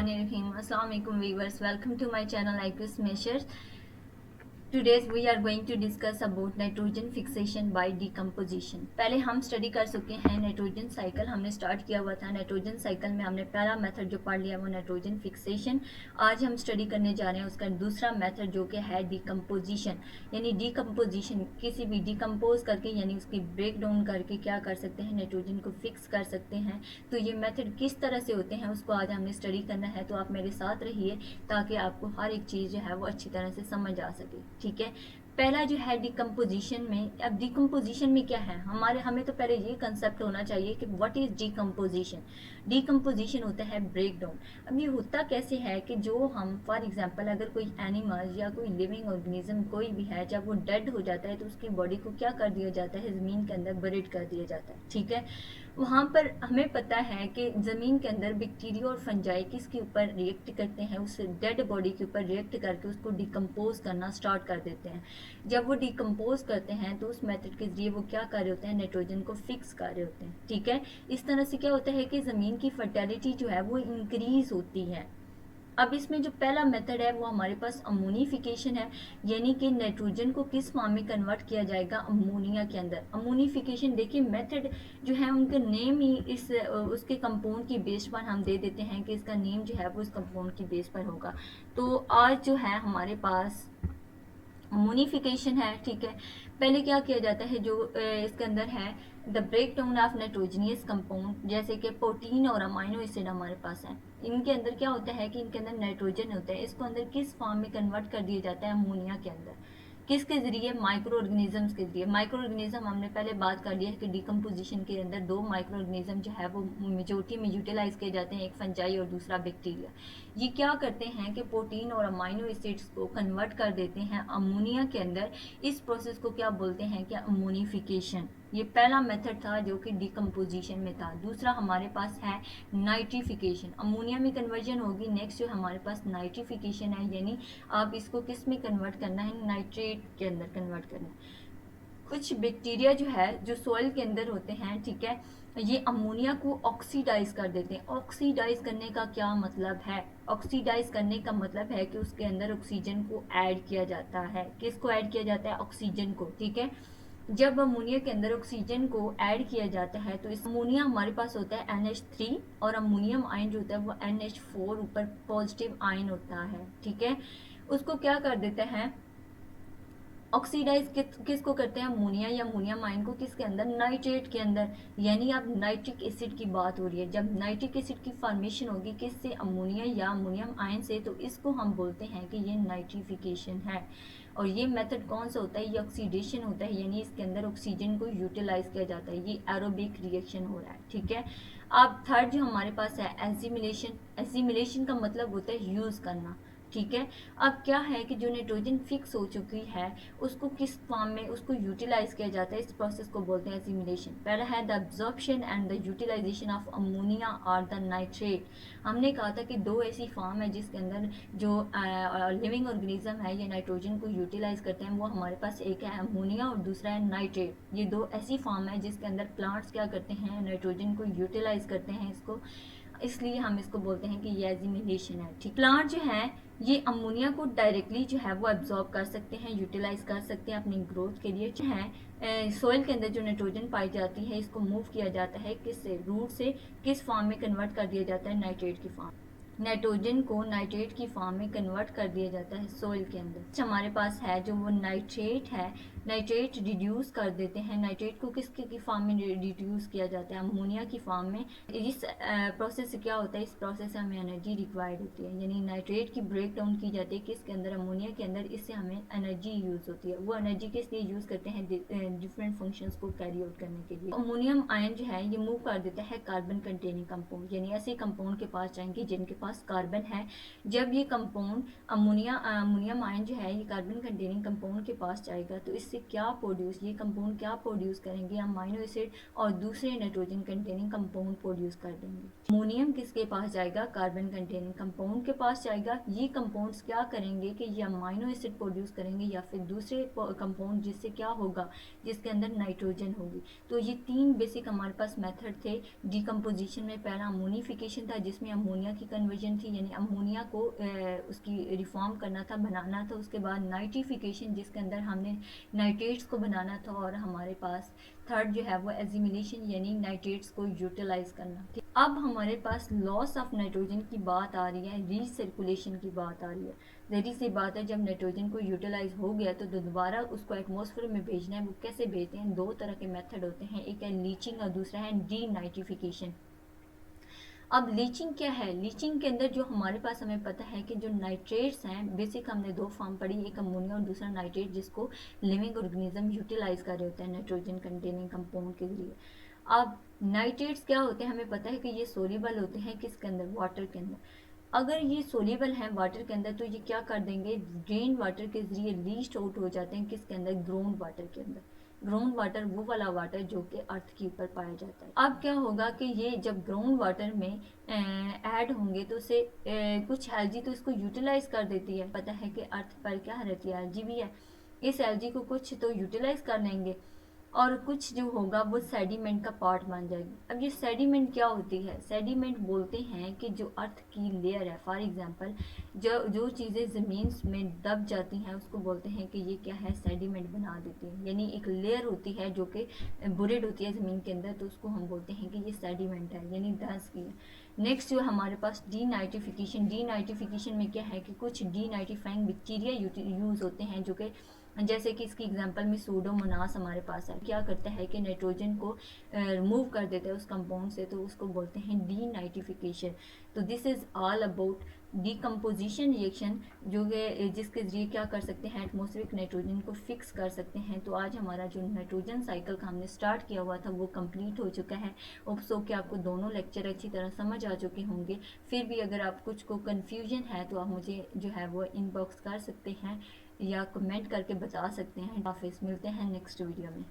Bismillahirrahmanirrahim. Assalamu alaikum viewers. Welcome to my channel IQS Measures. Today we are going to discuss about nitrogen fixation by decomposition. पहले हम study कर चुके हैं nitrogen cycle, हमने start किया हुआ था। नाइट्रोजन साइकिल में हमने पहला मेथड जो पढ़ लिया वो नाइट्रोजन फिक्सेशन। आज हम स्टडी करने जा रहे हैं उसका दूसरा मेथड जो कि है डिकम्पोजिशन। यानी डिकम्पोजिशन किसी भी डिकम्पोज करके यानी उसकी ब्रेक डाउन करके क्या कर सकते हैं, नाइट्रोजन को फिक्स कर सकते हैं। तो ये मेथड किस तरह से होते हैं उसको आज हमने स्टडी करना है। तो आप मेरे साथ रहिए ताकि आपको हर एक चीज़ जो है वो अच्छी तरह से समझ आ सके। ठीक है, पहला जो है डिकम्पोजिशन में। अब डिकम्पोजिशन में क्या है, हमें तो पहले ये कंसेप्ट होना चाहिए कि व्हाट इज डिकम्पोजिशन। डिकम्पोजिशन होता है ब्रेक डाउन। अब ये होता कैसे है कि जो हम फॉर एग्जांपल अगर कोई एनिमल या कोई लिविंग ऑर्गेनिज्म कोई भी है, जब वो डेड हो जाता है तो उसकी बॉडी को क्या कर दिया जाता है, ज़मीन के अंदर बरीड कर दिया जाता है। ठीक है, वहाँ पर हमें पता है कि ज़मीन के अंदर बैक्टीरिया और फंजाई किसके ऊपर रिएक्ट करते हैं, उस डेड बॉडी के ऊपर रिएक्ट करके उसको डिकम्पोज करना स्टार्ट कर देते हैं। जब वो डिकम्पोज करते हैं तो उस मेथड के जरिए वो क्या कर रहे होते हैं, नाइट्रोजन को फिक्स कर रहे होते हैं। ठीक है, इस तरह से क्या होता है कि ज़मीन की फर्टिलिटी जो है वो इंक्रीज होती है। अब इसमें जो पहला मेथड है वो हमारे पास अमोनिफिकेशन है, यानी कि नाइट्रोजन को किस फॉर्म में कन्वर्ट किया जाएगा, अमोनिया के अंदर। अमोनिफिकेशन देखिए मेथड जो है उनका नेम ही इस उसके कंपाउंड की बेस पर हम दे देते हैं कि इसका नेम जो है वो इस कंपाउंड की बेस पर होगा। तो आज जो है हमारे पास अमोनिफिकेशन है। ठीक है, पहले क्या किया जाता है, जो इसके अंदर है the break down of nitrogenous compound, जैसे कि प्रोटीन और अमाइनो एसिड हमारे पास है। इनके अंदर क्या होता है कि इनके अंदर नाइट्रोजन होता है, इसको अंदर किस फॉर्म में कन्वर्ट कर दिया जाता है, अमोनिया के अंदर। किसके जरिए, माइक्रो ऑर्गेनिजम्स के जरिए। माइक्रो ऑर्गेनिज्म हमने पहले बात कर लिया है कि डिकम्पोजिशन के अंदर दो माइक्रो ऑर्गेनिज्म जो है वो मेजोरिटी में यूटिलाइज किए जाते हैं, एक फंजाई और दूसरा बैक्टीरिया। ये क्या करते हैं कि प्रोटीन और अमाइनो एसिड्स को कन्वर्ट कर देते हैं अमोनिया के अंदर। इस प्रोसेस को क्या बोलते हैं, क्या अमोनिफिकेशन। ये पहला मेथड था जो कि डिकम्पोजिशन में था। दूसरा हमारे पास है नाइट्रिफिकेशन, अमोनिया में कन्वर्जन होगी। नेक्स्ट जो हमारे पास नाइट्रिफिकेशन है, यानी आप इसको किस में कन्वर्ट करना है, नाइट्रेट के अंदर कन्वर्ट करना है। कुछ बैक्टीरिया जो है जो सॉइल के अंदर होते हैं, ठीक है, ये अमोनिया को ऑक्सीडाइज कर देते हैं। ऑक्सीडाइज करने का क्या मतलब है, ऑक्सीडाइज करने का मतलब है कि उसके अंदर ऑक्सीजन को ऐड किया जाता है। किसको ऐड किया जाता है, ऑक्सीजन को। ठीक है, जब अमोनिया के अंदर ऑक्सीजन को ऐड किया जाता है तो इस अमोनिया हमारे पास होता है NH3 और अमोनियम आयन जो होता है वो NH4 ऊपर पॉजिटिव आयन होता है। ठीक है, उसको क्या कर देते हैं, ऑक्सीडाइज किसको करते हैं, अमोनिया या अमोनियम आयन को किसके अंदर, नाइट्रेट के अंदर। यानी अब नाइट्रिक एसिड की बात हो रही है। जब नाइट्रिक एसिड की फॉर्मेशन होगी किससे, अमोनिया या अमोनियम आयन से, तो इसको हम बोलते हैं कि ये नाइट्रिफिकेशन है। और ये मेथड कौन सा होता है, ये ऑक्सीडेशन होता है, यानी इसके अंदर ऑक्सीजन को यूटिलाइज किया जाता है। ये एरोबिक रिएक्शन हो रहा है। ठीक है, अब थर्ड जो हमारे पास है एसिमिलेशन। एसिमिलेशन का मतलब होता है यूज करना। ठीक है, अब क्या है कि जो नाइट्रोजन फिक्स हो चुकी है उसको किस फॉर्म में उसको यूटिलाइज किया जाता है, इस प्रोसेस को बोलते हैं एसिमिलेशन। पहला है the absorption and the utilisation of ammonia और द नाइट्रेट। हमने कहा था कि दो ऐसी फॉर्म है जिसके अंदर जो लिविंग ऑर्गेनिज्म है ये नाइट्रोजन को यूटिलाइज करते हैं। वो हमारे पास एक है अमोनिया और दूसरा है नाइट्रेट। ये दो ऐसी फॉर्म है जिसके अंदर प्लांट्स क्या करते हैं, नाइट्रोजन को यूटिलाइज करते हैं इसको, इसलिए हम इसको बोलते हैं कि ये एसिमिलेशन है। ठीक, प्लांट जो है ये अमोनिया को डायरेक्टली जो है वो एब्जॉर्ब कर सकते हैं, यूटिलाइज कर सकते हैं अपनी ग्रोथ के लिए। जो है सोइल के अंदर जो नाइट्रोजन पाई जाती है इसको मूव किया जाता है किससे, रूट से, किस फॉर्म में कन्वर्ट कर दिया जाता है, नाइट्रेट की फॉर्म। नाइट्रोजन को नाइट्रेट की फॉर्म में कन्वर्ट कर दिया जाता है सोइल के अंदर। हमारे पास है जो वो नाइट्रेट है, नाइट्रेट रिड्यूस कर देते हैं। नाइट्रेट को किसके की फॉर्म में रिड्यूस किया जाता है, अमोनिया की फॉर्म में। इस प्रोसेस से क्या होता है, इस प्रोसेस से हमें एनर्जी रिक्वायर्ड होती है, यानी नाइट्रेट की ब्रेक डाउन की जाती है किसके अंदर, अमोनिया के अंदर। इससे हमें एनर्जी यूज होती है। वो एनर्जी किस लिए यूज करते हैं, डिफरेंट फंक्शंस को कैरी आउट करने के लिए। अमोनियम आयन जो है ये मूव कर देता है कार्बन कंटेनिंग कंपाउंड, यानी ऐसे कंपाउंड के पास जाएंगे जिनके पास कार्बन है। जब ये कंपाउंड अमोनियम आयन जो है ये कार्बन कंटेनिंग कंपाउंड के पास जाएगा तो इससे से क्या प्रोड्यूस, ये कंपाउंड क्या प्रोड्यूस करेंगे, अमीनो एसिड और दूसरे नाइट्रोजन कंटेनिंग कंपाउंड प्रोड्यूस कर देंगे। अमोनियम किसके पास जाएगा, कार्बन कंटेनिंग कंपाउंड के पास जाएगा। ये कंपाउंड्स क्या करेंगे कि ये अमीनो एसिड प्रोड्यूस करेंगे या फिर दूसरे कंपाउंड जिससे क्या होगा, जिसके अंदर नाइट्रोजन होगी। तो ये तीन बेसिक हमारे पास मेथड थे डिकम्पोजिशन में। पहला अमोनिफिकेशन था जिसमें अमोनिया की कन्वर्जन थी, यानी अमोनिया को उसकी रिफॉर्म करना था, बनाना था। उसके बाद नाइट्रिफिकेशन जिसके अंदर हमने नाइट्रेट्स को बनाना था, और हमारे पास थर्ड जो है वो एजिमिनेशन यानी नाइट्रेट्स को यूटिलाइज करना। अब हमारे पास लॉस ऑफ नाइट्रोजन की बात आ रही है, रीसर्कुलेशन की बात आ रही है। जहरी सी बात है, जब नाइट्रोजन को यूटिलाइज हो गया तो दोबारा उसको एटमॉस्फेयर में भेजना है। वो कैसे भेजते हैं, दो तरह के मेथड होते हैं, एक है लीचिंग और दूसरा है डीनाइट्रिफिकेशन। अब लीचिंग क्या है, लीचिंग के अंदर जो हमारे पास हमें पता है कि जो नाइट्रेट्स हैं, बेसिक हमने दो फॉर्म पढ़ी, एक अमोनिया और दूसरा नाइट्रेट, जिसको लिविंग ऑर्गेनिज्म यूटिलाइज कर रहे होते हैं नाइट्रोजन कंटेनिंग कंपाउंड के जरिए। अब नाइट्रेट्स क्या होते हैं, हमें पता है कि ये सोल्यूबल होते हैं किसके अंदर, वाटर के अंदर। अगर ये सोल्यूबल हैं वाटर के अंदर तो ये क्या कर देंगे, ड्रेन वाटर के जरिए लीस्ट आउट हो जाते हैं किसके अंदर, ग्राउंड वाटर के अंदर। ग्राउंड वाटर वो वाला वाटर जो कि अर्थ के ऊपर पाया जाता है। अब क्या होगा कि ये जब ग्राउंड वाटर में ऐड होंगे तो उसे कुछ एलजी तो इसको यूटिलाइज कर देती है। पता है कि अर्थ पर क्या रहती है, एलजी भी है। इस एलजी को कुछ तो यूटिलाइज कर लेंगे और कुछ जो होगा वो सेडिमेंट का पार्ट बन जाएगी। अब ये सेडिमेंट क्या होती है, सेडिमेंट बोलते हैं कि जो अर्थ की लेयर है, फॉर एग्जांपल जो चीज़ें ज़मीन में दब जाती हैं उसको बोलते हैं कि ये क्या है, सेडिमेंट बना देती है। यानी एक लेयर होती है जो कि बुरिड होती है ज़मीन के अंदर, तो उसको हम बोलते हैं कि ये सेडिमेंट है, यानी धंस की है। नेक्स्ट जो हमारे पास डीनाइट्रिफिकेशन। डीनाइट्रिफिकेशन में क्या है कि कुछ डीनाइट्रीफाइंग बैक्टीरिया यूज़ होते हैं, जो कि जैसे कि इसकी एग्जांपल में सूडोमोनास हमारे पास है। क्या करता है कि नाइट्रोजन को रिमूव कर देता है उस कंपाउंड से, तो उसको बोलते हैं डीनाइट्रिफिकेशन। तो this is all about decomposition reaction, जो कि जिसके जरिए क्या कर सकते हैं, एटमॉस्फेरिक नाइट्रोजन को फिक्स कर सकते हैं। तो आज हमारा जो नाइट्रोजन साइकिल का हमने स्टार्ट किया हुआ था वो कंप्लीट हो चुका है। होप सो कि आपको दोनों लेक्चर अच्छी तरह समझ आ चुके होंगे। फिर भी अगर आप कुछ को कन्फ्यूजन है तो आप मुझे जो है वो इनबॉक्स कर सकते हैं या कमेंट करके बता सकते हैं। हाफिज़, मिलते हैं नेक्स्ट वीडियो में।